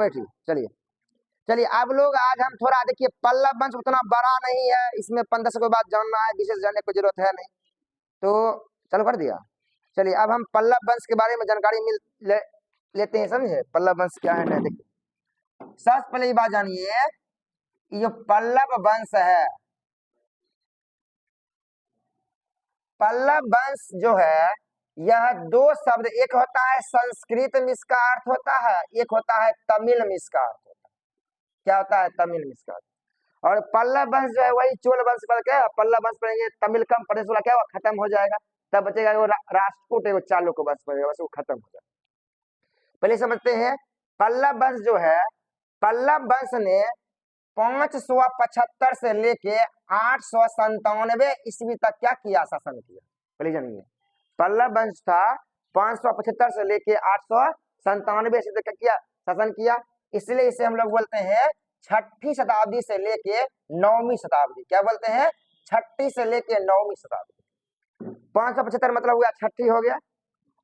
बैठिए। चलिए चलिए अब लोग आज हम थोड़ा देखिए, पल्लव वंश उतना बड़ा नहीं है, इसमें 15 को बात जानना है, विशेष जानने की जरूरत है नहीं, तो चलो कर दिया। चलिए अब हम पल्लव वंश के बारे में जानकारी लेते हैं, समझे पल्लव वंश क्या है। नहीं देखिए, सबसे पहले ये बात जानिए, ये पल्लव वंश है, पल्लव वंश जो है यह दो शब्द, एक होता है संस्कृत में इसका अर्थ होता है, एक होता है तमिल में इसका अर्थ होता है। क्या होता है? तमिल में इसका अर्थ। और पल्लव वंश जो है वही चोल वंश पर क्या, पल्लव वंश पढ़ेंगे, तमिलकम प्रदेश वाला क्या हुआ, खत्म हो जाएगा, तब बचेगा वो राष्ट्रकूट एवं चालुक्य वंश पड़ेगा, बस वो खत्म हो जाएगा। पहले समझते हैं पल्लव वंश जो है, पल्लव वंश ने 575 से लेके 897 ईस्वी तक क्या किया, शासन किया। पहले जानिए, पल्लव वंश था 575 से लेके 897 ईस्वी तक क्या किया, शासन किया। इसलिए इसे हम लोग बोलते हैं छठी शताब्दी से लेके 9वीं शताब्दी। क्या बोलते हैं? छठी से लेके 9वीं शताब्दी। 575 मतलब हुआ छठी हो गया,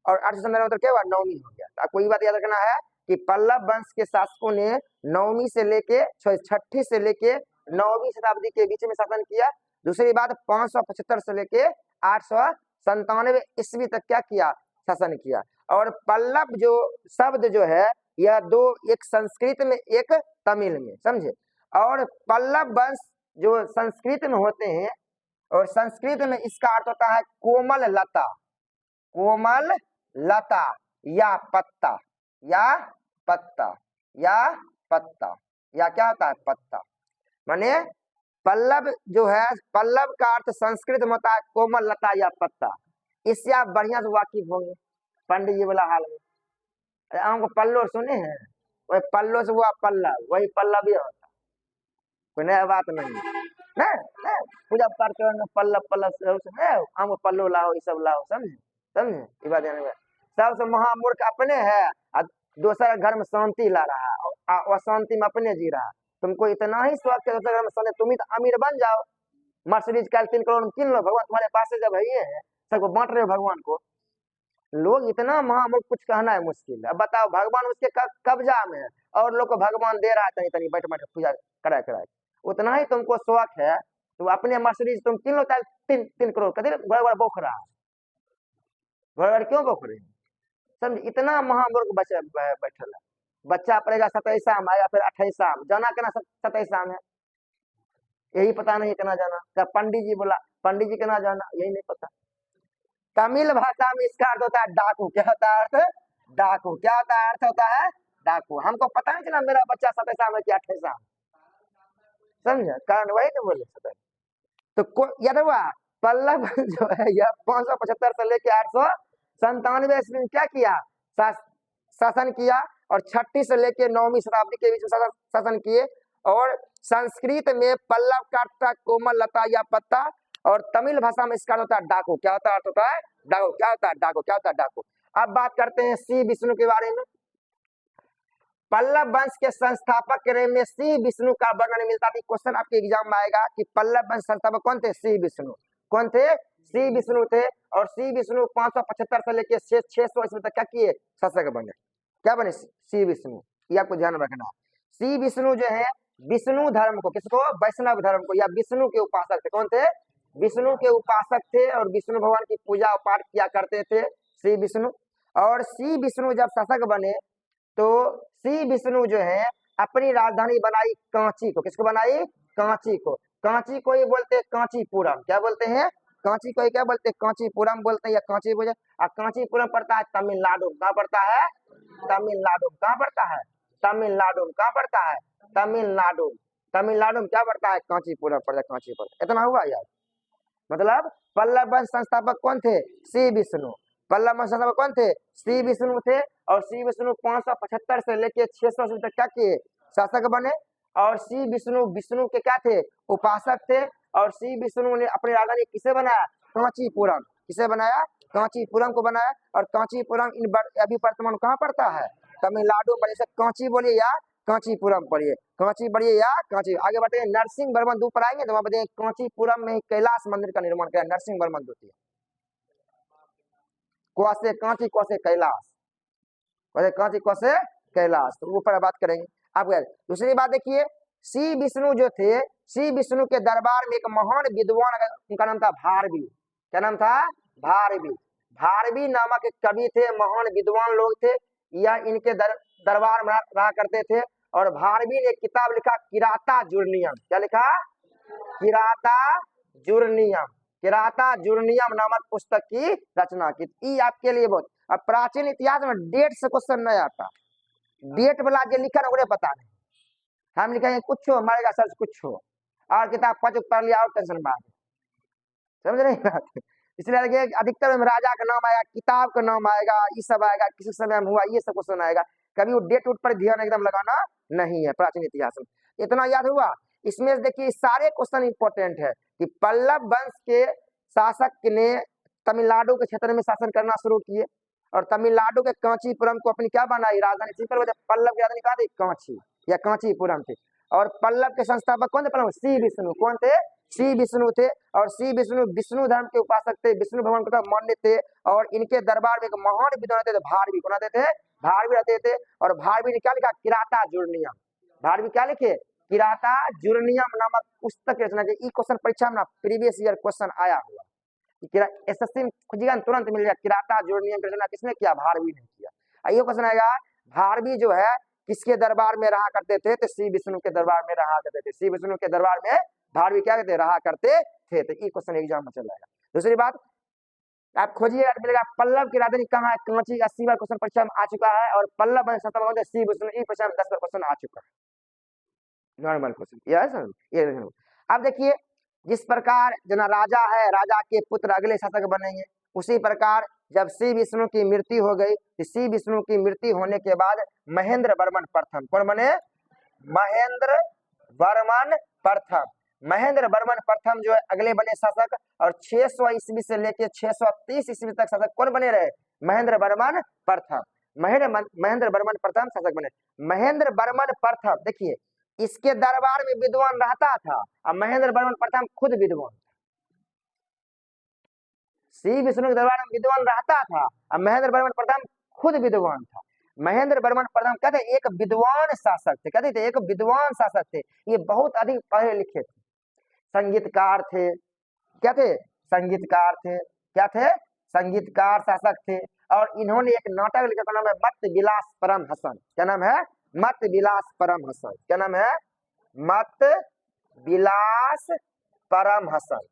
और 897 मतलब क्या हुआ, 9वीं हो गया। आपको ये बात याद रखना है कि पल्लव वंश के शासकों ने 9वीं से लेके छठी से लेके 9वीं शताब्दी के बीच में शासन किया। दूसरी बात, 575 से लेके 897 ईस्वी तक क्या किया, शासन किया। और पल्लव जो शब्द जो है यह दो, एक संस्कृत में एक तमिल में, समझे। और पल्लव वंश जो संस्कृत में होते हैं, और संस्कृत में इसका अर्थ होता है कोमल लता, कोमल लता या पत्ता, या पत्ता, या पत्ता, या क्या होता है, पत्ता। माने पल्लव जो है, पल्लव का अर्थ संस्कृत में होता है कोमल लता या पत्ता। इससे आप बढ़िया से वाकिफ होंगे पंडित जी वाला हाल में। हमको पल्लो सुने हैं, वही पल्लो से हुआ पल्लव, वही पल्लव ही होता, कोई नया बात नहीं। नहीं पूजा पाठ करने पल्लव पल्लव से हमको पल्लो लाओ, ये सब लाओ, समझे समझे ये बात। सबसे महामूर्ख अपने है, दूसरे घर में शांति ला रहा है, और शांति में अपने जी रहा। तुमको इतना ही शौक है दूसरे घर में शांति, तुम ही तो अमीर बन जाओ, मर्सिडीज का 3 करोड़ में किन लो, भगवान तुम्हारे पास से जब है सबको बांट रहे हो भगवान को। लोग इतना महामूर्ख, कुछ कहना है मुश्किल। अब बताओ, भगवान उसके कब्जा में है, और लोग को भगवान दे रहा है तनी तनी बैठ बैठ पूजा करा करा। उतना ही तुमको शौक है, तो अपने मर्सिडीज तुम किन लो, 3 करोड़ कदे बड़ा बोख रहा है, घर क्यों बोख रहे हैं, समझ। इतना महामूर्ख बच्चा बैठल है। बच्चा पड़ेगा 27 में, आएगा फिर 28 में, जाना केना 27 में, यही पता नहीं केना जाना। क्या पंडित जी बोला, पंडित जी केना जाना, यही नहीं पता। तमिल भाषा में इसका अर्थ होता है डाकू। क्या होता है अर्थ? डाकू। क्या होता है अर्थ? होता है डाकू। हमको पता नहीं चला मेरा बच्चा 27 में क्या 28 में, समझे, कारण वही तो बोले 27। तो याद हुआ, पल्लव जो है यह 575 से लेके 897 ईस्वी में क्या किया, शासन किया। और छठी से लेके 9वीं शताब्दी के बीच में शासन किए। और संस्कृत में पल्लव का अर्थ कोमल लता या पत्ता, और तमिल भाषा में इसका होता है डाकू। क्या होता है? अर्थ होता है डाकू। क्या होता है डाकू? क्या होता है डाकू? अब बात करते हैं श्री विष्णु के बारे में। पल्लव वंश के संस्थापक के में श्री विष्णु का वर्णन मिलता है। क्वेश्चन आपके एग्जाम में आएगा कि पल्लव वंश संस्थापक कौन थे? श्री विष्णु। कौन थे? श्री विष्णु थे। और श्री विष्णु 575 से लेके 600 ईस्वी तक क्या किए, शासक बने। क्या बने? श्री विष्णु। ये आपको ध्यान रखना। श्री विष्णु जो है विष्णु धर्म को, किसको? वैष्णव धर्म को, या विष्णु के उपासक थे। कौन थे? विष्णु के उपासक थे, और विष्णु भगवान की पूजा पाठ किया करते थे श्री विष्णु। और श्री विष्णु जब शासक बने तो श्री विष्णु जो है अपनी राजधानी बनाई कांची को। किसको बनाई? कांची को। कांची को ही बोलते हैं कांचीपुरम। क्या बोलते हैं? कांची को ही क्या बोलते हैं? कांचीपुरम बोलते हैं, या कांची बोलते हैं। और कांचीपुरम पड़ता है तमिलनाडु। कहाँ पड़ता है? तमिलनाडु। कहाँ पड़ता है? तमिलनाडु। कहाँ पड़ता है? तमिलनाडु। तमिलनाडु में क्या पड़ता है? कांचीपुरम पड़ता है, कांचीपुरम। इतना हुआ यार। मतलब पल्लव वंश संस्थापक कौन थे? श्री विष्णु। पल्लव वंश संस्थापक कौन थे? श्री विष्णु थे। और श्री विष्णु 575 से लेके 600 तक क्या किए, शासक बने। और श्री विष्णु विष्णु के क्या थे? उपासक थे। और श्री विष्णु ने अपनी राजधानी किसे बनाया? कांचीपुरम। किसे बनाया? कांचीपुरम को बनाया। और कांचीपुरम अभी वर्तमान कहाँ पड़ता है? तमिलनाडु में। जैसे कांची बोलिए या कांचीपुरम पढ़िए, कांची पढ़िए या कांची। आगे बढ़ते हैं, नरसिंहवर्मन द्वितीय पर आएंगे तो वहां बताएंगे कांचीपुरम में कैलाश मंदिर का निर्माण किया नरसिंहवर्मन द्वितीय। कौसे कांची, कौसे कैलाश, कौसे कांची, कौसे कैलाश, तो ऊपर बात करेंगे आप। दूसरी बात देखिए, श्री विष्णु जो थे, श्री विष्णु के दरबार में एक महान विद्वान, उनका नाम था भारवी। क्या नाम था? भारवी। भारवी नामक एक कवि थे, महान विद्वान लोग थे, या इनके दरबार में रहा करते थे। और भारवी ने एक किताब लिखा, किराता जुर्नियम। क्या लिखा? किराता जुर्नियम। किराता जुर्नियम नामक पुस्तक की रचना की। ये आपके लिए बहुत, अब प्राचीन इतिहास में डेट से क्वेश्चन नहीं आता, डेट वाला जो लिखा ना उन्हें पता नहीं, हम लिखेंगे कुछ हो, मरेगा सर्च कुछ हो, और किताब पढ़ लिया और टेंशन में आ गए। समझ रहे बात? इसलिए देखिए, अधिकतर में राजा का नाम आएगा, किताब का नाम आएगा, ये सब आएगा, किसी समय में हुआ, ये सब क्वेश्चन आएगा। कभी वो डेट उट पर ध्यान एकदम लगाना नहीं है प्राचीन इतिहास में। इतना याद हुआ। इसमें देखिए सारे क्वेश्चन इंपॉर्टेंट है कि पल्लव वंश के शासक ने तमिलनाडु के क्षेत्र में शासन करना शुरू किए, और तमिलनाडु के कांचीपुरम को अपनी क्या बनाई? राजधानी। सिंपल वजह, पल्लव की राजधानी कहा थी? कांची या कांचीपुरम थी। और पल्लव के संस्थापक कौन थे? पल्लव श्री विष्णु। कौन थे? श्री विष्णु थे। और श्री विष्णु विष्णु धर्म के उपासक थे, विष्णु भगवान को मान्य थे। और इनके दरबार में एक महान विद्वान थे भारवी। कौन आते थे? भारवी रहते थे। और भारवी ने क्या लिखा? किराता जुर्नियम। भारवी क्या लिखे? किराता जुर्नियम नामक पुस्तक रचना की। ई क्वेश्चन परीक्षा में प्रीवियस ईयर क्वेश्चन आया हुआ, एसएससी में खोजिएगा तुरंत मिल जाएगा। किराता जुर्नियम की रचना किसने किया? भारवी ने किया। ये क्वेश्चन आएगा, भारवी जो है किसके दरबार में रहा करते थे? तो श्री विष्णु के दरबार में रहा करते थे। श्री विष्णु के दरबार में भारवी क्या कहते? रहा करते थे। तो ये क्वेश्चन एग्जाम में चल जाएगा। दूसरी बात आप खोजिएगा, मिलेगा पल्लव की राजधानी कहाँ है? कांची। 80 बार क्वेश्चन परीक्षा में आ चुका है। और पल्लव श्री विष्णु, ई परीक्षा में 10 बार क्वेश्चन आ चुका है, नॉर्मल क्वेश्चन। ये अब देखिए, जिस प्रकार जना राजा है, राजा के पुत्र अगले शासक बनेंगे, उसी प्रकार जब श्री विष्णु की मृत्यु हो गई, तो श्री विष्णु की मृत्यु होने के बाद महेंद्र वर्मन प्रथम कौन बने? महेंद्र वर्मन प्रथम। महेंद्र वर्मन प्रथम जो है अगले बने शासक। और 600 ईस्वी से लेकर 630 ईस्वी तक शासक कौन बने रहे? महेंद्र वर्मन प्रथम। महेंद्र वर्मन प्रथम शासक बने। महेंद्र वर्मन प्रथम देखिए, इसके दरबार में विद्वान रहता था, और महेंद्र वर्मन प्रथम खुद विद्वान था। श्री विष्णु के दरबार में विद्वान रहता था, और महेंद्र वर्मन प्रथम खुद विद्वान था। महेंद्र वर्मन प्रथम कहते एक विद्वान शासक थे। कहते थे एक विद्वान शासक थे। ये बहुत अधिक पढ़े लिखे थे, संगीतकार थे। क्या थे? संगीतकार थे। क्या थे? संगीतकार शासक थे। और इन्होंने एक नाटक लिखा, नाम है मत विलास परम हसन। क्या नाम है? मत विलास परम हसन। क्या नाम है? मत विलास परम हसन।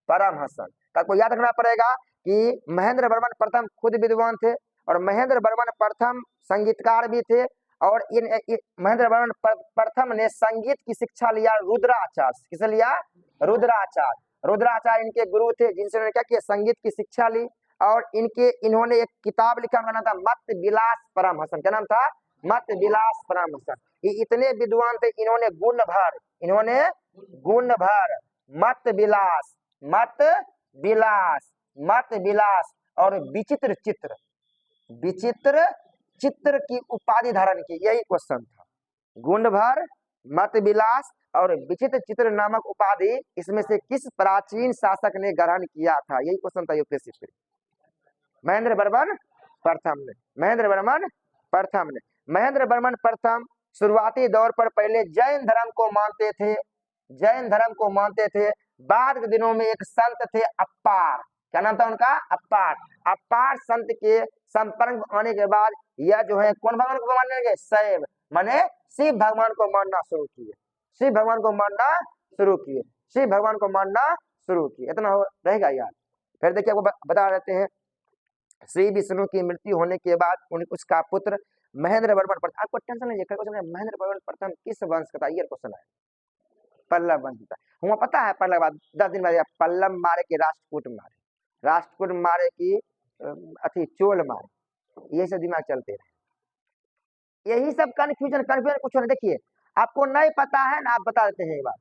परम हसन का को याद रखना पड़ेगा कि महेंद्र वर्मन प्रथम खुद विद्वान थे, और महेंद्र वर्मन प्रथम संगीतकार भी थे। और महेंद्र वर्मन प्रथम ने संगीत की शिक्षा लिया रुद्राचार्य। किसे लिया? रुद्राचार्य। रुद्राचार्य इनके गुरु थे, जिनसे उन्होंने क्या किया? संगीत की शिक्षा ली। और इन्होंने एक किताब लिखा, उनका नाम था मत विलास परम हसन। क्या नाम था? मत विलास परम हसन। ये इतने विद्वान थे, इन्होंने गुण भर मत विलास, मत विलास, मत विलास और विचित्र चित्र, विचित्र चित्र की उपाधि धारण की। यही क्वेश्चन था। गुण भर, मत विलास और विचित्र चित्र नामक उपाधि, इसमें से किस प्राचीन शासक ने ग्रहण किया था? यही क्वेश्चन था यूपीएससी। महेंद्र वर्मन प्रथम ने। महेंद्र वर्मन प्रथम ने। महेंद्र वर्मन प्रथम शुरुआती दौर पर पहले जैन धर्म को मानते थे। जैन धर्म को मानते थे। बाद के दिनों में एक संत थे अप्पार। क्या नाम था उनका? अप्पार। अप्पार संत के संपर्क में आने के बाद यह जो है कौन भगवान को मानने लगे? शैव, माने शिव भगवान को मानना शुरू किए। शिव भगवान को मानना शुरू किए। शिव भगवान को मानना शुरू किए। इतना रहेगा यार। फिर देखिए आपको बता देते हैं, श्री विष्णु की मृत्यु होने के बाद उसका पुत्र महेंद्र वर्मन प्रथम। आपको टेंशन नहीं है, महेंद्र वर्मन प्रथम किस वंश का था? ये क्वेश्चन है। पल्लव वंश का। हमें पता है पल्लव बाद 10 दिन बाद पल्लव मारे की राष्ट्रकूट मारे, राष्ट्रकूट मारे की अथी चोल मारे। ये सब दिमाग चलते रहे। यही सब कंफ्यूजन कुछ नहीं। देखिए आपको नहीं पता है ना, आप बता देते हैं ये बात।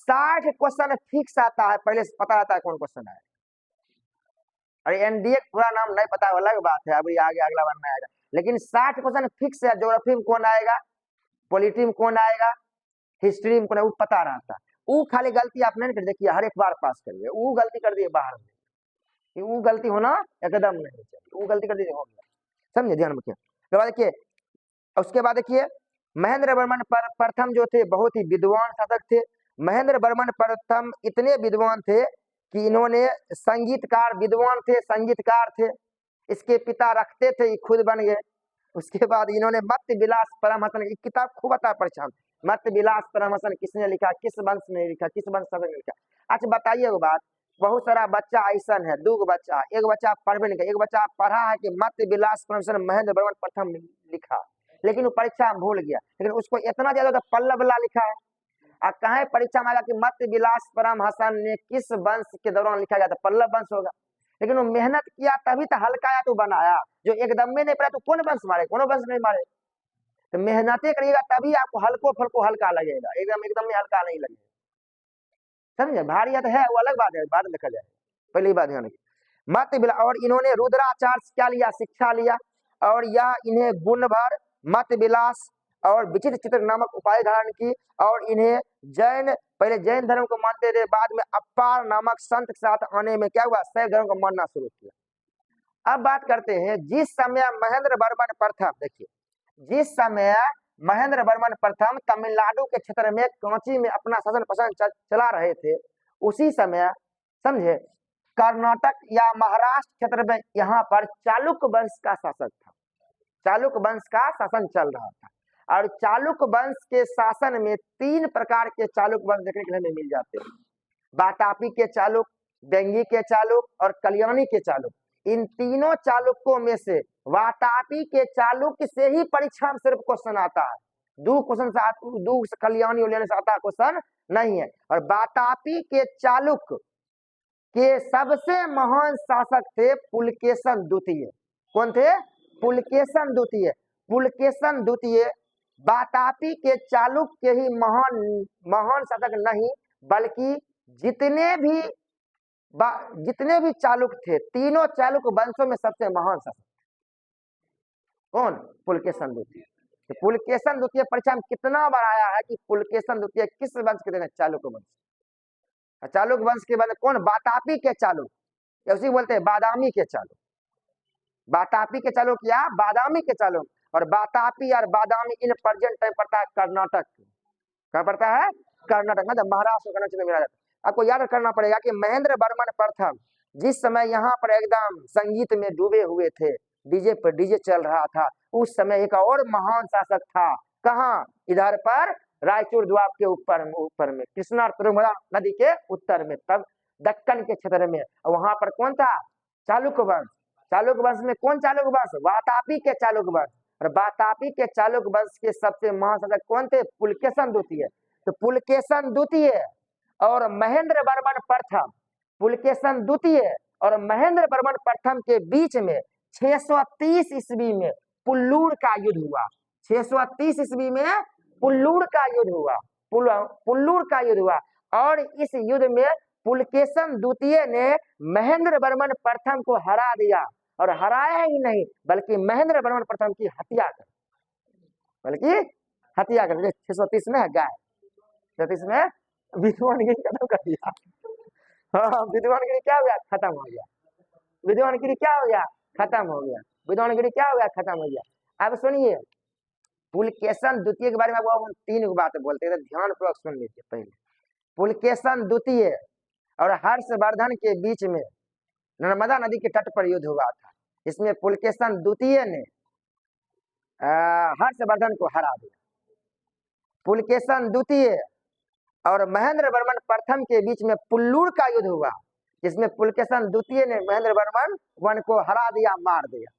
60 क्वेश्चन फिक्स आता है, पहले से पता रहता है कौन क्वेश्चन है। अरे एनडीए पूरा नाम नहीं पता अलग बात है, अभी आगे अगला बार नहीं आएगा। लेकिन 60 क्वेश्चन फिक्स है। ज्योग्राफी में कौन आएगा, पॉलिटी में कौन आएगा, हिस्ट्री में कौन, वो पता रहता है। वो खाली गलती आप नहीं कर, देखिए हर एक बार पास करिए। वो गलती कर दिए बाहर में, वो गलती होना एकदम नहीं चाहिए। वो गलती कर दी, समझे? ध्यान रखिए। तो देखिए उसके बाद देखिए महेंद्र वर्मन प्रथम जो थे बहुत ही विद्वान शासक थे। महेंद्र वर्मन प्रथम इतने विद्वान थे कि इन्होंने संगीतकार, विद्वान थे, संगीतकार थे। इसके पिता रखते थे, खुद बन गए। उसके बाद इन्होंने मत्त विलास परमहंसन, एक किताब खूब आता है परेशान, मत्त विलास परमहंसन किसने लिखा, किस वंश ने लिखा, किस वंश ने लिखा। अच्छा बताइए वो बात, बहुत सारा बच्चा ऐसा है, दो बच्चा, एक बच्चा पढ़वे नहीं, एक बच्चा पढ़ा है कि मत्त विलास परमहंसन महेंद्र वर्मन प्रथम लिखा, लेकिन वो परीक्षा में भूल गया। लेकिन उसको इतना ज्यादा तो पल्लवला लिखा है, और कहे परीक्षा में आएगा कि मत्त विलास परमहंसन ने किस वंश के दौरान लिखा गया था, पल्लव वंश होगा। लेकिन वो मेहनत किया तभी तो हल्का या तो बनाया, जो एकदम में नहीं पड़ा तो कौन वंश मारे, कोनो वंश नहीं मारे। तो मेहनतें करिएगा तभी आपको हल्को फल्को हल्का लगेगा, एकदम में हल्का नहीं लगेगा। समझे, भारियत है वो अलग बात है, बाद में देखा जाए, पहली बात ध्यान रखिए। मत बिला, और इन्होंने रुद्राचार्य से क्या लिया, शिक्षा लिया, और यह इन्हें गुण भर, मत विलास और विचित्र चित्र नामक उपाय धारण की, और इन्हें जैन, पहले जैन धर्म को मानते थे, बाद में अपार नामक संत के साथ आने में क्या हुआ, शैव धर्म को मानना शुरू किया। अब बात करते हैं जिस समय महेंद्र वर्मन प्रथम, देखिए जिस समय महेंद्र वर्मन प्रथम तमिलनाडु के क्षेत्र में कांची में अपना शासन प्रशासन चला रहे थे, उसी समय समझे कर्नाटक या महाराष्ट्र क्षेत्र में यहाँ पर चालुक्य वंश का शासक था, चालुक्य वंश का शासन चल रहा था। और चालुक्य वंश के शासन में 3 प्रकार के चालुक्य वंश देखने के लिए हमें मिल जाते हैं, वातापी के चालुक, बेंगी के चालुक और कल्याणी के चालुक। इन तीनों चालुक्यों में से वातापी के चालुक्य से ही परीक्षा में सिर्फ क्वेश्चन आता है, 2 क्वेश्चन से, 2 कल्याणी लेने से आता क्वेश्चन नहीं है। और वातापी के चालुक्य के सबसे महान शासक थे पुलकेशन द्वितीय। कौन थे, पुलकेशन द्वितीय। पुलकेशन द्वितीय वातापी के चालुक्य ही महान शासक नहीं, बल्कि जितने भी चालुक्य थे, तीनों चालुक्य वंशों में सबसे महान शासक कौन, पुलकेशन द्वितीय। तो पुलकेशन द्वितीय परीक्षा में कितना बार आया है कि पुलकेशन द्वितीय किस वंश के थे, चालुक्य वंश। चालुक्य वंश के बाद कौन, वातापी के चालुक्य, उसी बोलते हैं बादामी के चालुक्य, वातापी के चालुक्य या बादामी के चालुक्य। और वातापी और बादामी इन प्रेजेंट टाइम पड़ता है कर्नाटक, क्या पड़ता है, कर्नाटक, मतलब महाराष्ट्र कर्नाटक में मिला जाता है। आपको याद करना पड़ेगा कि महेंद्र वर्मन प्रथम जिस समय यहाँ पर एकदम संगीत में डूबे हुए थे, डीजे पर डीजे चल रहा था, उस समय एक और महान शासक था, कहाँ, इधर पर रायचूर द्वाब के ऊपर में कृष्णा तुंगभद्रा नदी के उत्तर में, तब दक्कन के क्षेत्र में। वहां पर कौन था, चालुक्य वंश। चालुक्य वंश में कौन चालुक्य वंश, वातापी के चालुक्य वंश। और वातापी के चालुक्य वंश के सबसे महान शासक कौन थे, पुलकेशन द्वितीय। तो पुलकेशन द्वितीय और महेंद्र वर्मन प्रथम, पुलकेशन द्वितीय और महेंद्र वर्मन प्रथम के बीच में 630 ईस्वी में पुल्लूर का युद्ध हुआ। 630 ईस्वी में पुल्लूर का युद्ध हुआ, पुल्लूर का युद्ध हुआ। और इस युद्ध में पुलकेशन द्वितीय ने महेंद्र वर्मन प्रथम को हरा दिया, और हराया ही नहीं बल्कि महेंद्र वर्मन प्रथम की हत्या कर, बल्कि हत्या कर, 630 में गाय, 630 में विद्वानगिरी खत्म कर दिया। हाँ, विद्वानगिरी क्या हो गया, खत्म हो गया। विद्वानगिरी क्या हो गया, खत्म हो गया। विद्वानगिरी क्या हो गया, खत्म हो गया। अब सुनिए पुलकेशन द्वितीय के बारे में आपको 3 बात बोलते हैं, ध्यान पूर्वक सुन लीजिए। पहले पुलकेशन द्वितीय और हर्षवर्धन के बीच में नर्मदा नदी के तट पर युद्ध हुआ था। इसमें पुलकेशन द्वितीय ने हर्षवर्धन को हरा दिया। पुलकेशन द्वितीय और महेंद्र वर्मन प्रथम के बीच में पुल्लूर का युद्ध हुआ, जिसमें पुलकेशन द्वितीय ने महेंद्र वर्मन वन को हरा दिया, मार दिया।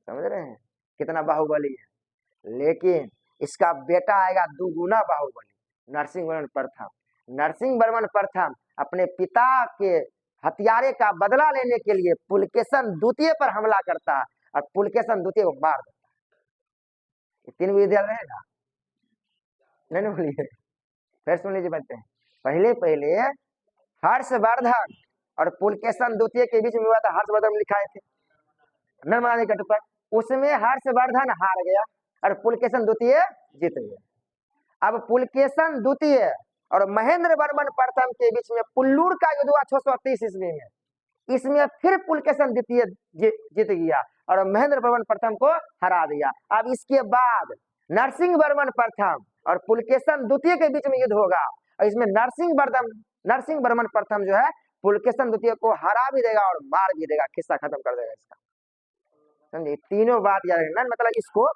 समझ रहे हैं कितना बाहुबली है। लेकिन इसका बेटा आएगा दुगुना बाहुबली, नरसिंह वर्मन प्रथम। नरसिंह वर्मन प्रथम अपने पिता के हत्यारे का बदला लेने के लिए पुलकेशन द्वितीय पर हमला करता है और पुलकेशन द्वितीय को मार देता है। 3 विद्यालय रहेगा, नहीं बोलिए, फिर सुन लीजिए बच्चे। पहले हर्षवर्धन और पुलकेशन द्वितीय के बीच में हुआ था, हर्षवर्धन लिखाए थे नर्मदा नदी तट पर, उसमें हर्षवर्धन हार गया और पुलकेशन द्वितीय जीत गया। अब पुलकेशन द्वितीय और महेंद्र वर्मन प्रथम के बीच में पुल्लूर का युद्ध हुआ 630 ईस्वी में। इसमें फिर पुलकेशन द्वितीय जीत गया और महेंद्र वर्मन प्रथम को हरा दिया। अब इसके बाद नरसिंह वर्मन प्रथम और पुलकेशन द्वितीय के बीच में युद्ध होगा, और इसमें नरसिंह वर्मन प्रथम जो है पुलकेशन द्वितीय को हरा भी देगा और मार भी देगा, किस्सा खत्म कर देगा इसका। समझे, तीनों बात याद रखना, मतलब इसको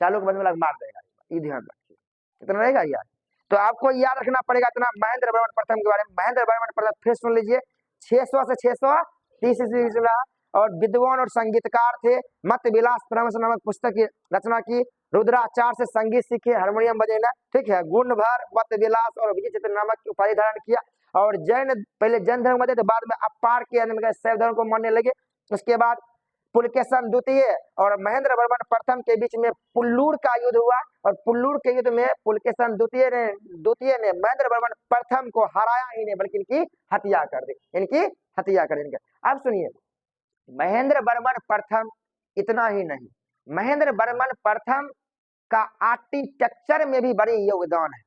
चालुक्य वंश वाला मार देगा, ये ध्यान रखिए, कितना रहेगा यार। तो आपको याद रखना पड़ेगा इतना महेंद्र वर्मन प्रथम के बारे में। महेंद्र वर्मन प्रथम फिर सुन लीजिए, 600 से 630 ईस्वी में रहा, और विद्वान और संगीतकार थे। मत विलास परमहंस नामक पुस्तक की रचना की, रुद्राचार्य से संगीत सीखे, हारमोनियम बजाना, ठीक है। गुण भर, मत विलास और विजय चित्र नामक उपाधि धारण किया, और पहले जैन धर्म बजे थे, बाद में अपार के शैव धर्म को मानने लगे। उसके बाद पुलकेशन द्वितीय और महेंद्र वर्मन प्रथम के बीच में पुल्लूर का युद्ध हुआ, और पुल्लूर के युद्ध में पुलकेशन द्वितीय ने महेंद्र वर्मन प्रथम को हराया ही नहीं, बल्कि इनकी हत्या कर दी, अब सुनिए, महेंद्र वर्मन प्रथम इतना ही नहीं, महेंद्र वर्मन प्रथम का आर्किटेक्चर में भी बड़ी योगदान है।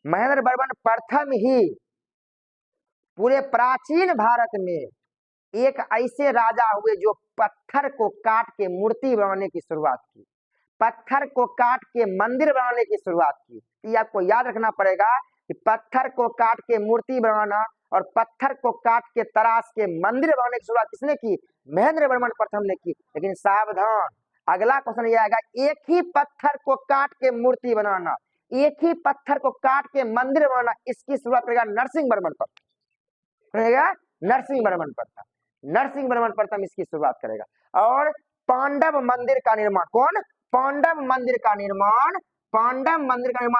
महेंद्र वर्मन प्रथम ही पूरे प्राचीन भारत में एक ऐसे राजा हुए जो पत्थर को काट के मूर्ति बनाने की शुरुआत की, पत्थर को काट के मंदिर बनाने की शुरुआत की। ये आपको याद रखना पड़ेगा कि पत्थर को काट के मूर्ति बनाना और पत्थर को काट के तराश के मंदिर बनाने की शुरुआत किसने की? महेंद्र वर्मन प्रथम ने की। लेकिन सावधान, अगला क्वेश्चन ये आएगा, एक ही पत्थर को काट के मूर्ति बनाना, एक ही पत्थर को काट के मंदिर बनाना, इसकी शुरुआत करेगा नरसिंह वर्मन प्रथम, नरसिंह वर्मन प्रथम, नरसिंह वर्मन प्रथम इसकी शुरुआत करेगा। और पांडव मंदिर का निर्माण कौन? पांडव मंदिर का निर्माण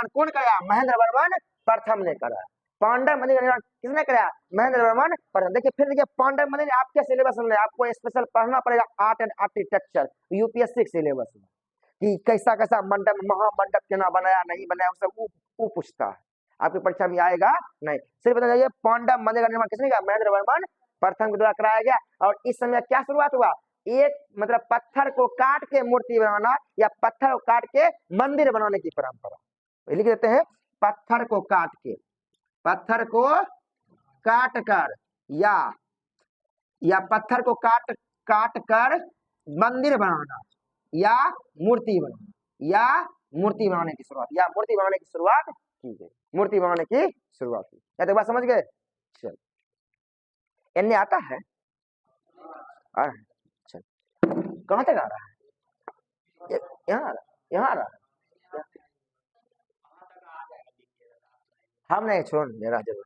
कौन कराया? महेंद्र वर्मन प्रथम ने कराया। पांडव मंदिर का निर्माण किसने कराया? महेंद्र वर्मन प्रथम। देखिए फिर देखिए, पांडव मंदिर आपके सिलेबस में आपको स्पेशल पढ़ना पड़ेगा, art and architecture UPSC syllabus में, कि कैसा कैसा मंडप, महामंडप केना बनाया नहीं बनाया, वो सब वो पूछता है, आपकी परीक्षा में आएगा नहीं। सिर्फ बता जाइए पांडव मंदिर का निर्माण किसने किया? महेंद्र वर्मन प्रथम के द्वारा कराया गया। और इस समय क्या शुरुआत हुआ? एक मतलब पत्थर को काट के मूर्ति बनाना या पत्थर को काट के मंदिर बनाने की परंपरा, लिख देते हैं, पत्थर को काट कर या पत्थर को काट कर मंदिर बनाना या मूर्ति बनाने की शुरुआत, की गई, मूर्ति बनाने की शुरुआत की। क्या तो बात समझ गए? चल इन्हें आता है, चल कहां तक आ रहा है? यहाँ आ रहा है, हम नहीं छोड़ मेरा जरूर।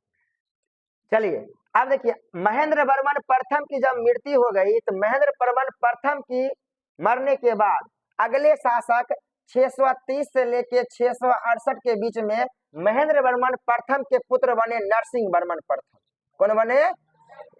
चलिए अब देखिए, महेंद्र वर्मन प्रथम की जब मृत्यु हो गई, तो महेंद्र वर्मन प्रथम की मरने के बाद अगले शासक 630 से लेके 668 के बीच में महेंद्र वर्मन प्रथम के पुत्र बने नरसिंह वर्मन प्रथम। कौन बने?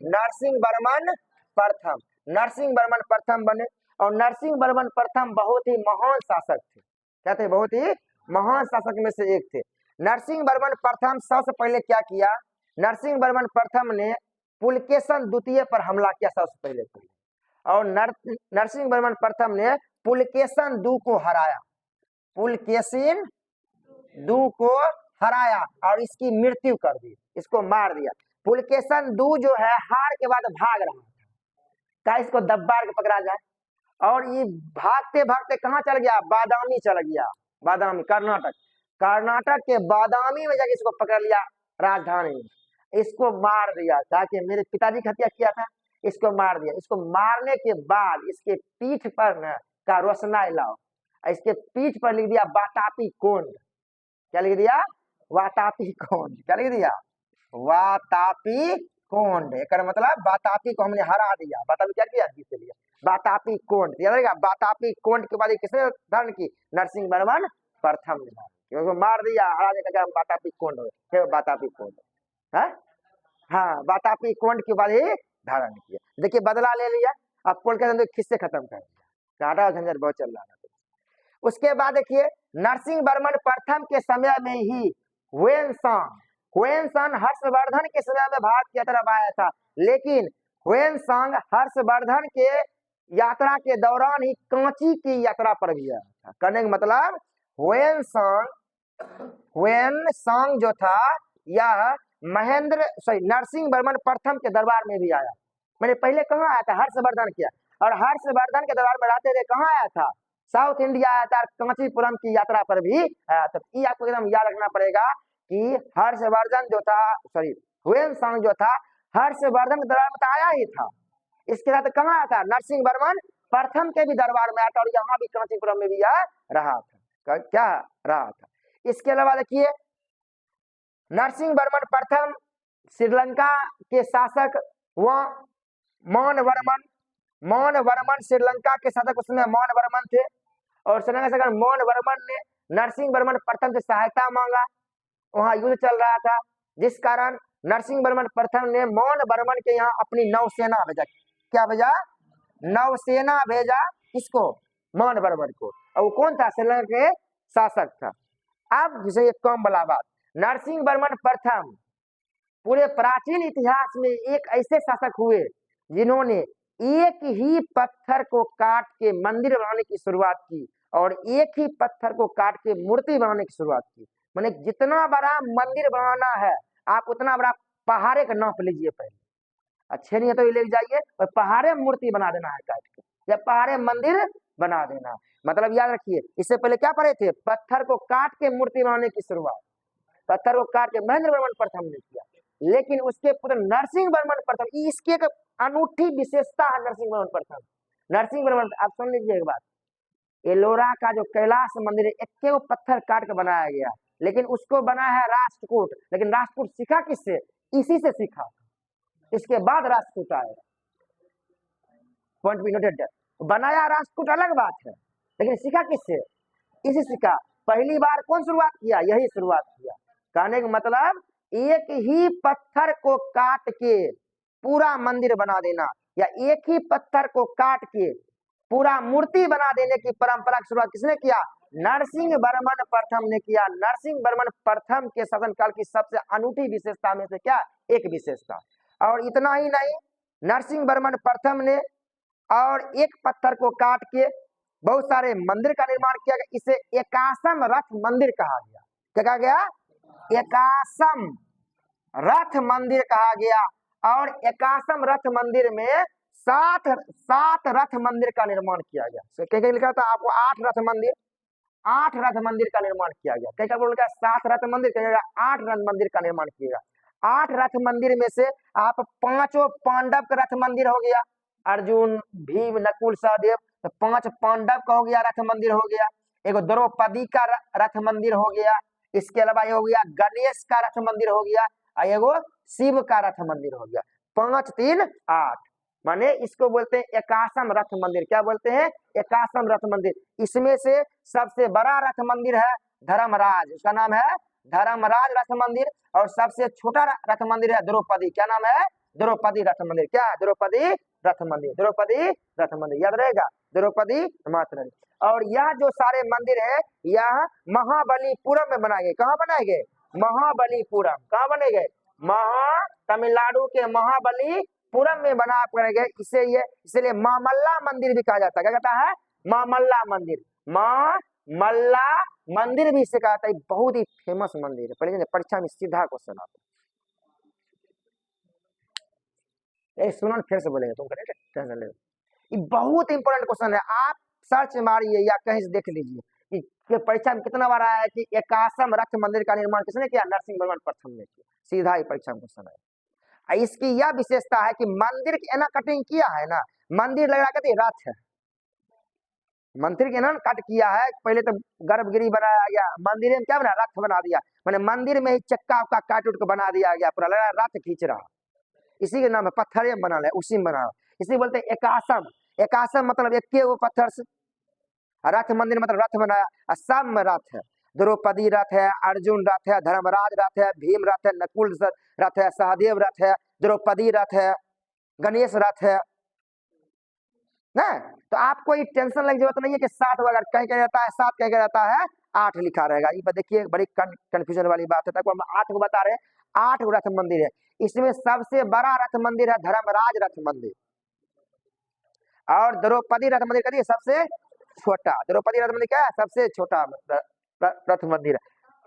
नरसिंह वर्मन प्रथम। नरसिंह वर्मन प्रथम बने, और नरसिंह वर्मन प्रथम बहुत ही महान शासक थे। क्या थे? बहुत ही महान शासक में से एक थे। नरसिंह वर्मन प्रथम सबसे पहले क्या किया? नरसिंह वर्मन प्रथम ने पुलकेशन द्वितीय पर हमला किया सबसे पहले, और नरसिंह वर्मन प्रथम ने पुलकेशन दू को हराया, पुलकेशिन दू को हराया और इसकी मृत्यु कर दी, इसको मार दिया। पुलकेशन दू जो है हार के बाद भाग रहा था, क्या इसको दब्बार के पकड़ा जाए, और ये भागते भागते कहाँ चल गया? बादामी चल गया, बादामी कर्नाटक के बादामी में जाके इसको पकड़ लिया राजधानी में, इसको मार दिया, ताकि मेरे पिताजी की हत्या किया था, इसको मार दिया। इसको मारने के बाद इसके पीठ पर न का रोशनाई लाओ, इसके पीठ पर लिख दिया वातापी कुंड। क्या लिख दिया? वातापी कुंड। क्या लिख दिया? वातापी कुंड। एक मतलब वातापी को हमने हरा दिया, वातापी क्या किया? जीत लिया, वातापी कुंड। याद रहेगा, वातापी कुंड के बाद किसने धारण की? नरसिंह वर्मन प्रथम ने, क्योंकि मार दिया, हरा दिया, वातापी कुंड हो, वातापी कुंड, हाँ वातापी कुंड के बाद ही धारण किया। देखिए बदला ले लिया, अब कोलकाता किससे खत्म कर दिया, काटा झंझट बहुत चल रहा था। उसके बाद देखिए नरसिंह वर्मन प्रथम के समय में ही हुएनसांग हर्षवर्धन के समय में भारत की तरफ आया था, लेकिन हुएनसांग हर्षवर्धन के यात्रा के दौरान ही कांची की यात्रा पर भी आया था। कहने का मतलब हुएनसांग जो था यह नरसिंह वर्मन प्रथम के दरबार में भी आया। मैंने पहले कहाँ आया था? हर्षवर्धन किया, और हर्षवर्धन के दरबार में रहते थे, कहाँ आया था? साउथ इंडिया आया था, कांचीपुरम की यात्रा पर भी आया था। ये आपको एकदम याद रखना पड़ेगा कि हर्षवर्धन जो था, सॉरी हुएनसांग जो था, हर्षवर्धन के दरबार में तो आया ही था। इसके साथ कहाँ आया था? नरसिंह वर्मन प्रथम के भी दरबार में आया था, और यहाँ भी कांचीपुरम में भी आ रहा था। क्या रहा था? इसके अलावा देखिए, नरसिंह वर्मन प्रथम श्रीलंका के शासक व मौन वर्मन श्रीलंका के शासक उसमें मौन वर्मन थे, और श्रीलंका शासक मौन वर्मन ने नरसिंह वर्मन प्रथम से सहायता मांगा। वहां युद्ध चल रहा था, जिस कारण नरसिंह वर्मन प्रथम ने मौन वर्मन के यहाँ अपनी नौसेना भेजा। क्या भेजा? नौसेना भेजा। किसको? मौन वर्मन को। और वो कौन था? श्रीलंका के शासक था। अब जिसे कम वाला बात, नरसिंह वर्मन प्रथम पूरे प्राचीन इतिहास में एक ऐसे शासक हुए जिन्होंने एक ही पत्थर को काट के मंदिर बनाने की शुरुआत की, और एक ही पत्थर को काट के मूर्ति बनाने की शुरुआत की। मैंने जितना बड़ा मंदिर बनाना है, आप उतना बड़ा पहाड़े का नाप लीजिए पहले, अच्छे नहीं है तो ये ले जाइए और पहाड़े मूर्ति बना देना है काट के, या पहाड़े मंदिर बना देना। मतलब याद रखिए, इससे पहले क्या पढ़े थे? पत्थर को काट के मूर्ति बनाने की शुरुआत पत्थर को काट के महेंद्र वर्मन प्रथम ने किया। लेकिन उसके पुत्र नरसिंह वर्मन प्रथम, इसकी एक अनूठी विशेषता है। नरसिंह वर्मन प्रथम, नरसिंह वर्मन, आप सुन लीजिए एक बात, एलोरा का जो कैलाश मंदिर है, एक वो पत्थर काट के बनाया गया, लेकिन उसको बना है राष्ट्रकूट। लेकिन राष्ट्रकूट सीखा किससे? इसी से सीखा। इसके बाद राष्ट्रकूट आएगा। Point be noted. बनाया राष्ट्रकूट अलग बात है, लेकिन सीखा किससे? इसी सीखा। पहली बार कौन शुरुआत किया? यही शुरुआत किया। कहने का मतलब, एक ही पत्थर को काट के पूरा मंदिर बना देना, या एक ही पत्थर को काट के पूरा मूर्ति बना देने की परंपरा की शुरुआत किसने किया? नरसिंह वर्मन प्रथम ने किया। नरसिंह वर्मन प्रथम के शासनकाल की सबसे अनूठी विशेषता में से क्या? एक विशेषता। और इतना ही नहीं, नरसिंह वर्मन प्रथम ने और एक पत्थर को काट के बहुत सारे मंदिर का निर्माण किया गया। इसे एकासम रथ मंदिर कहा गया। क्या कहा गया? एकासम रथ मंदिर कहा गया। और एकासम रथ मंदिर में सात रथ मंदिर का निर्माण किया गया। क्या लिखा था आपको? 8 रथ मंदिर का निर्माण किया गया। क्या बोल गया? 7 रथ मंदिर, कहेगा 8 रथ मंदिर का निर्माण किया। 8 रथ मंदिर में से आप 5 पांडव का रथ मंदिर हो गया, अर्जुन, भीम, नकुल, सहदेव, तो 5 पांडव का हो गया रथ मंदिर हो गया। एक द्रौपदी का रथ मंदिर हो गया। इसके अलावा ये हो गया गणेश का रथ मंदिर हो गया, और एगो शिव का रथ मंदिर हो गया। 5, 3, 8, माने इसको बोलते हैं एकासम रथ मंदिर। क्या बोलते हैं? एकासम रथ मंदिर। इसमें से सबसे बड़ा रथ मंदिर है धर्मराज, उसका नाम है धर्मराज रथ मंदिर। और सबसे छोटा रथ मंदिर है द्रौपदी। क्या नाम है? द्रौपदी रथ मंदिर। क्या? द्रौपदी रथ मंदिर। द्रौपदी रथ मंदिर याद रहेगा, द्रौपदी माता रानी। और यह जो सारे मंदिर है, यह महाबलीपुरम में बनाए गए। कहाँ बनाए गए? महाबलीपुरम। कहाँ बने गए? तमिलनाडु के महाबलीपुरम में बना कर गए। इसलिए मामल्ला मंदिर भी कहा जाता है। क्या कहता है? मामल्ला मंदिर। मामल्ला मंदिर भी इसे कहा जाता है। बहुत ही फेमस मंदिर है। पहले परीक्षा में सीधा क्वेश्चन आता है। सुनो, फिर से बोलेंगे तुम, टेंशन ले। ये बहुत इंपॉर्टेंट क्वेश्चन है। आप सर्च मारिए या कहीं से देख लीजिए कि परीक्षा में कितना बार आया है कि एकासम रथ मंदिर का निर्माण किसने किया? नरसिंह वर्मन प्रथम ने किया। सीधा ही परीक्षा में क्वेश्चन है। इसकी यह विशेषता है कि मंदिर की एना कटिंग किया है ना, मंदिर लग रहा कहते रथ है। मंदिर के ना कट किया है। पहले तो गर्भगृह बनाया गया, मंदिर में क्या बना? रथ बना दिया। मैंने मंदिर में ही चक्का उक्का काट उठ के बना दिया गया, पूरा लग रहा रथ खींच रहा। इसी के नाम है, पत्थर बना है, उसी में बना। इसी बोलते हैं एकासम। एकासम मतलब एक वो पत्थर से। रथ मंदिर मतलब रथ बनाया। सब में रथ है। द्रौपदी रथ है, अर्जुन रथ है, धर्मराज रथ है, भीम रथ है, नकुल रथ है, सहदेव रथ है, द्रौपदी रथ है, गणेश रथ है ना। तो आपको ये टेंशन लग जरूरत नहीं है कि 7 वगैरह कहीं कह जाता है 7, कहीं कह जाता है 8 लिखा रहेगा। ये देखिए बड़ी कंफ्यूजन वाली बात है। तक हम 8 को बता रहे हैं। 8 रथ मंदिर है। इसमें सबसे बड़ा रथ मंदिर है धर्मराज रथ मंदिर, और द्रौपदी रथ मंदिर कहती है सबसे छोटा। द्रौपदी रथ मंदिर क्या है? सबसे छोटा रथ मंदिर।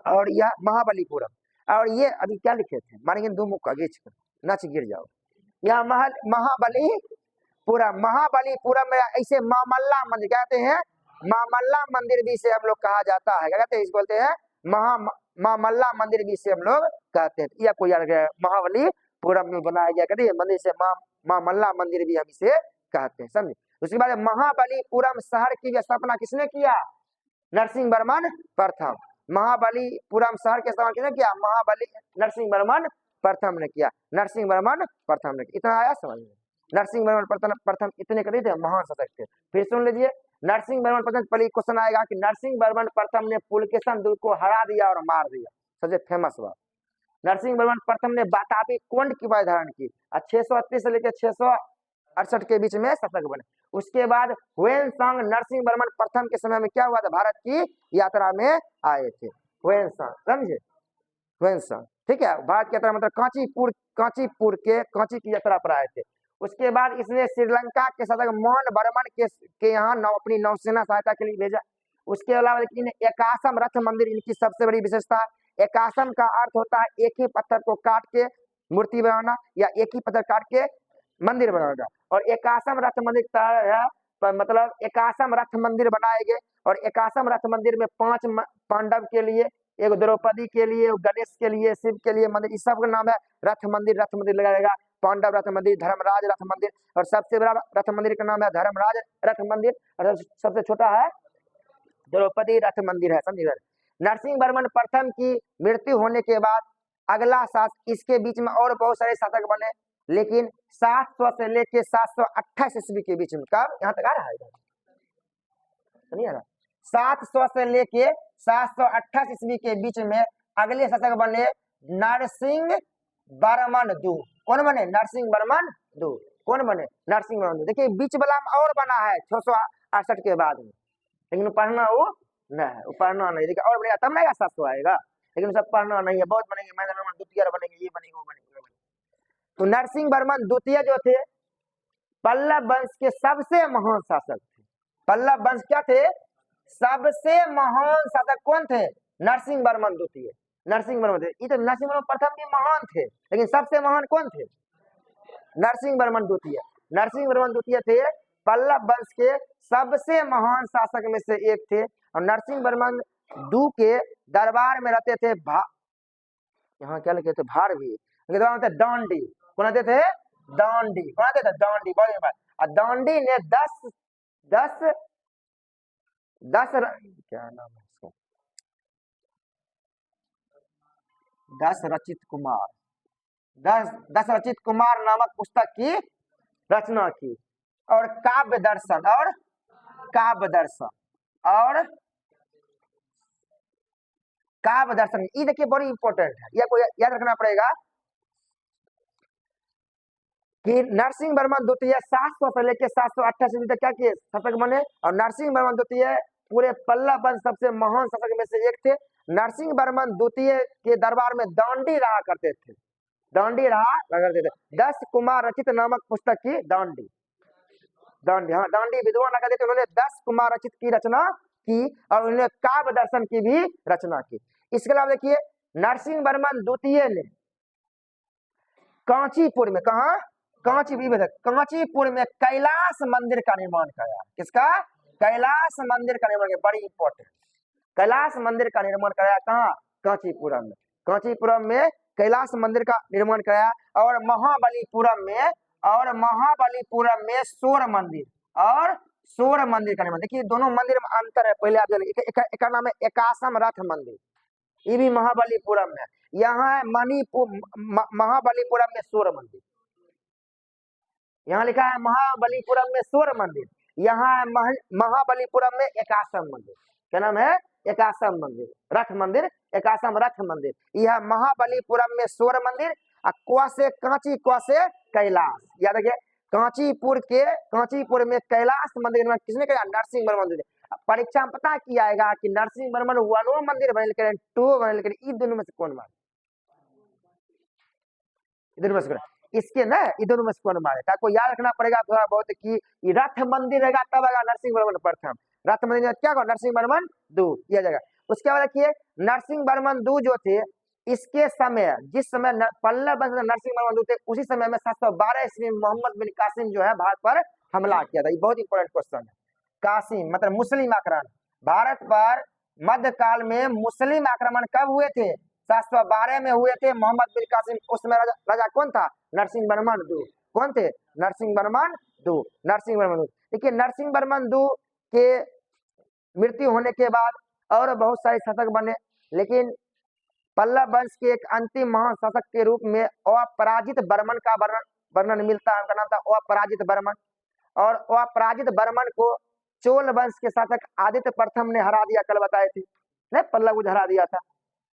और यह महाबलीपुरम। और ये अभी क्या लिखे थे? मानेंगे 2 मुक्का गेच कर नच गिर जाओ। यह महाबलीपुरम। महाबलीपुरम में ऐसे मामल्ला मंदिर कहते हैं। महामल्ला मंदिर भी से हम लोग कहा जाता है, क्या कहते हैं, इस बोलते हैं महामल्ला मंदिर भी से हम लोग कहते हैं। या कोई यार महाबलीपुरम में बनाया गया कहते मंदिर से महामल्ला मंदिर भी हम इसे कहते हैं, समझे। उसके बाद महाबलीपुरम शहर की स्थापना किसने किया? नरसिंह वर्मन प्रथम। महाबलीपुरम शहर की स्थापना किसने किया? नरसिंह वर्मन प्रथम ने किया, नरसिंह वर्मन प्रथम ने किया। इतना आया समझ में? नरसिंह वर्मन प्रथम इतने करीब थे, महान शासक थे। फिर सुन लीजिए, नरसिंह वर्मन प्रथम पहले क्वेश्चन आएगा कि नरसिंह वर्मन प्रथम ने पुलकेशन दुर्ग को हरा दिया और मार दिया, सबसे फेमस बात। नरसिंह वर्मन प्रथम ने बातापी कोंड की उपाधि धारण की, 638 से लेकर 668 के बीच में शासक बने। उसके बाद हुएनसांग नरसिंह वर्मन प्रथम के समय में क्या हुआ था? भारत की यात्रा में आए थे हुएनसांग, समझे, हुएनसांग, ठीक है। भारत की यात्रा मतलब कांची की यात्रा पर आए थे। उसके बाद इसने श्रीलंका के शासक मोहन वर्मन के यहाँ अपनी नौसेना सहायता के लिए भेजा। उसके अलावा इन्हें एकासम रथ मंदिर इनकी सबसे बड़ी विशेषता है। एकासम का अर्थ होता है एक ही पत्थर को काट के मूर्ति बनाना या एक ही पत्थर काट के मंदिर बनाना। और एकासम रथ मंदिर है मतलब एकासम रथ मंदिर बनाए गए। और एकासम रथ मंदिर में 5 पांडव के लिए, एक द्रौपदी के लिए, गणेश के लिए, शिव के लिए मंदिर, इस सब का नाम है रथ मंदिर लगाएगा। पांडव रथ मंदिर, धर्मराज रथ मंदिर, और सबसे बड़ा रथ मंदिर का नाम है धर्मराज रथ मंदिर, और सबसे छोटा है द्रौपदी रथ मंदिर है, समझिए। नरसिंह वर्मन प्रथम की मृत्यु होने के बाद अगला शासक, इसके बीच में और बहुत सारे शासक बने, लेकिन 700 से लेके 728 ईस्वी के बीच में, कब यहाँ तक आ रहा है, नहीं आ रहा, 700 से लेके 728 ईस्वी के बीच में अगले शासक बने नरसिंह वर्मन दू। कौन बने? नरसिंह वर्मन दू। कौन बने? नरसिंह वर्मन दू। देखिए बीच वाला और बना है 668 के बाद में, लेकिन पढ़ना वो नहीं है, वो पढ़ना नहीं। देखिए और बनेगा तब ना 700 आएगा, लेकिन सब पढ़ना नहीं है। बहुत बनेंगे, महेंद्र वर्मन द्वितीय बनेंगे, ये बनेंगे, वो बनेंगे। तो नरसिंह वर्मन द्वितीय जो थे पल्लव वंश के सबसे महान शासक थे। पल्लव वंश क्या थे? सबसे महान शासक कौन थे? नरसिंह वर्मन द्वितीय। नरसिंह वर्मन थे, ये तो नरसिंह वर्मन प्रथम भी महान थे, लेकिन सबसे महान कौन थे? नरसिंह वर्मन द्वितीय। नरसिंह वर्मन द्वितीय थे पल्लव वंश के सबसे महान शासक में से एक थे। और नरसिंह वर्मन दू के दरबार में रहते थे यहाँ क्या लिखे थे? भारवी, दांडी। कौन आते थे? दांडी। कौन आते थे? दांडी। और दांडी ने 10 क्या नाम है इसका, 10 रचित कुमार नामक पुस्तक की रचना की। और काव्य दर्शन ये देखिए बड़ी इंपॉर्टेंट है, ये कोई याद रखना पड़ेगा कि नरसिंह वर्मन द्वितीय 700 से लेकर 728 तक क्या किए? शासक बने। और नरसिंह वर्मन द्वितीय पूरे पल्लव वंश सबसे महान शासक में से एक थे। नरसिंह वर्मन द्वितीय के दरबार में दांडी रहा करते थे, 10 कुमार रचित नामक पुस्तक की दांडी, हाँ दांडी विद्वान लगा देते। उन्होंने 10 कुमार रचित की रचना की और उन्होंने काव्य दर्शन की भी रचना की। इसके अलावा देखिए नरसिंह वर्मन द्वितीय ने कांचीपुर में, कहा? कांचीपुर में कैलाश मंदिर का निर्माण कराया। किसका? कैलाश मंदिर का निर्माण, बड़ी इंपॉर्टेंट, कैलाश मंदिर का निर्माण कराया। कहाँ? कांचीपुरम में। कांचीपुरम में कैलाश मंदिर का निर्माण कराया। और महाबलीपुरम में सौर मंदिर का निर्माण। देखिए दोनों मंदिर में अंतर है, पहले आप जानिए। एक नाम है एकासम रथ मंदिर, ये भी महाबलीपुरम में। यहाँ है महाबलीपुरम में सौर मंदिर, यहाँ लिखा है महाबलीपुरम में सौर मंदिर, यहाँ है महाबलीपुरम में एकासम मंदिर। क्या नाम है? एकासम मंदिर, रथ मंदिर, एकासम रथ मंदिर। यह महाबलीपुरम में सौर मंदिर। कांची से कैलाश, याद रखिए कांचीपुर में कैलाश मंदिर में किसने किया? नरसिंह वर्मन। परीक्षा में पता किया आएगा कि नरसिंह वर्मन 1 मंदिर बने, लेकिन 2 बने, लेकिन इन दोनों में से कौन मारे? इधर में से इसके ना, इधर में से कौन मारे? आपको याद रखना पड़ेगा थोड़ा बहुत कि रथ मंदिर रहेगा तब आएगा नरसिंह वर्मन प्रथम, रथ मंदिर में क्या नरसिंह वर्मन दू, यह जगह। उसके बाद देखिए नरसिंह वर्मन दू जो थे, इसके समय जिस समय पल्लव वंश में नरसिंह वर्मन दू थे, उसी समय में 712 ईस्वी में मोहम्मद बिन कासिम जो है भारत पर हमला किया था। ये बहुत इंपॉर्टेंट क्वेश्चन है। कासिम मतलब मुस्लिम आक्रमण। भारत पर मध्यकाल में मुस्लिम आक्रमण कब हुए थे? 712 में हुए थे। मोहम्मद बिन कासिम, उसमें राजा कौन था? नरसिंह वर्मन दू। कौन थे? नरसिंह वर्मन दू। नरसिंह वर्मन दू। देखिए नरसिंह वर्मन दू के मृत्यु होने के बाद और बहुत सारे शासक बने, लेकिन पल्लव वंश के एक अंतिम महान शासक के रूप में अपराजित वर्मन का वर्णन मिलता है। उनका नाम था अपराजित वर्मन। और अपराजित वर्मन को चोल वंश के शासक आदित्य प्रथम ने हरा दिया। कल बताए थे नहीं, पल्लव को हरा दिया था।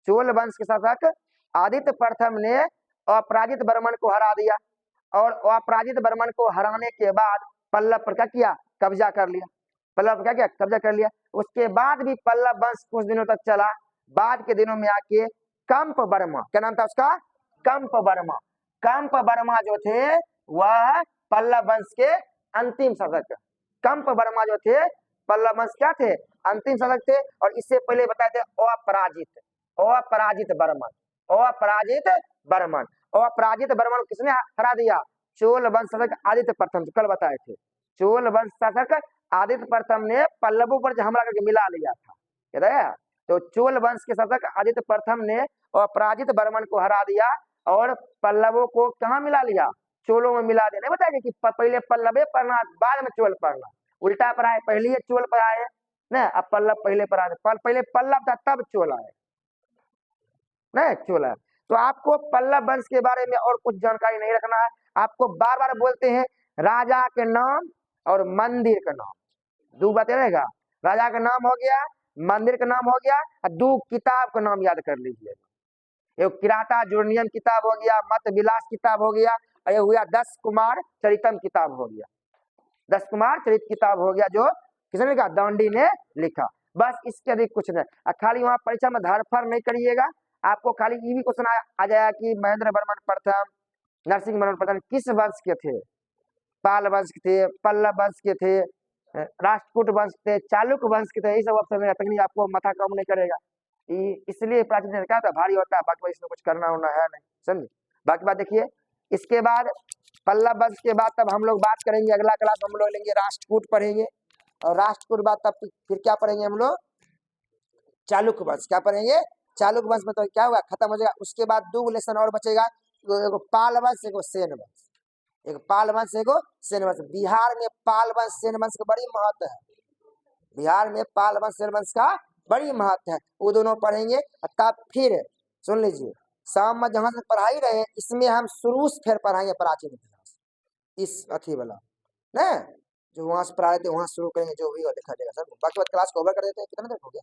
चोल वंश के शासक आदित्य प्रथम ने अपराजित वर्मन को हरा दिया, और अपराजित वर्मन को हराने के बाद पल्लव पर क्या किया? कब्जा कर लिया। पल्लव पर क्या किया? कब्जा कर लिया। उसके बाद भी पल्लव वंश कुछ दिनों तक चला। बाद के दिनों में आके कंप वर्मा, क्या नाम था उसका? कंप वर्मा। कंप वर्मा जो थे वह पल्लव वंश के अंतिम शासक। कंप वर्मा जो थे पल्लव वंश क्या थे? अंतिम शासक थे। और इससे पहले बताए थे अपराजित वर्मन। अपराजित वर्मन। अपराजित वर्मन को किसने हरा दिया? चोल वंश शासक आदित्य प्रथम। कल बताए थे चोल वंश शासक आदित्य प्रथम ने पल्लवों पर हमला करके मिला लिया था, याद है? तो चोल वंश के शासक आदित्य प्रथम ने अपराजित वर्मन को हरा दिया और पल्लवों को कहाँ मिला लिया? चोलों में मिला दिया। नहीं बताया कि पहले पल्लवे पढ़ना बाद में चोल पढ़ना, उल्टा पढ़ाए, पहले चोल पढ़ाए ना, अब पल्लव पहले पढ़ाए। पहले पल्लव था तब चोल आए, नहीं चोल है। तो आपको पल्लव वंश के बारे में और कुछ जानकारी नहीं रखना है। आपको बार बार बोलते हैं राजा के नाम और मंदिर का नाम, दो बातें रहेगा। राजा का नाम हो गया, मंदिर का नाम हो गया, और दो किताब का नाम याद कर लीजिए। एक किराता जुर्नियम किताब हो गया, मत विलास किताब हो गया, और ये हुआ 10 कुमार चरितम किताब हो गया। 10 कुमार चरित किताब हो गया जो किसने लिखा? दांडी ने लिखा। बस इसके अधिक कुछ नहीं। खाली वहां परीक्षा में धरफर नहीं करिएगा। आपको खाली ये भी क्वेश्चन आ जाएगा कि महेंद्र वर्मन प्रथम, नरसिंह वर्मन प्रथम किस वंश के थे? पाल वंश के थे, पल्लव वंश के थे, राष्ट्रकूट वंश थे, चालुक्य वंश के थे। ये सब ऑप्शन में तकनीक आपको माथा काम नहीं करेगा। इसलिए प्राचीन ने कहा था भारी होता है, बाकी इसमें कुछ करना होना है नहीं, समझे? बाकी बात देखिए, इसके बाद पल्लव वंश के बाद तब हम लोग बात करेंगे, अगला क्लास हम लोग लेंगे राष्ट्रकूट पढ़ेंगे, और राष्ट्रकूट बाद तब फिर क्या पढ़ेंगे हम लोग? चालुक्य वंश। क्या पढ़ेंगे? चालुक्य वंश में तो क्या हुआ? खत्म हो जाएगा। उसके बाद 2 लेसन और बचेगा, एगो पाल वंश, एगो सेन वंश। एक पाल वंश, एगो सेन वंश। बिहार में पाल वंश सेन वंश का बड़ी महत्व है। बिहार में पाल वंश सेन वंश का बड़ी महत्व है। वो दोनों पढ़ेंगे। तब फिर सुन लीजिए, शाम में जहां से पढ़ाई रहे इसमें हम शुरू से फिर पढ़ाएंगे प्राचीन इतिहास, इस अथी वाला ना, जो वहां से पढ़ा रहे थे वहां शुरू करेंगे, जो भी देखा जाएगा सर। बाकी बात क्लास को ओवर कर देते हैं। कितना देर हो गया?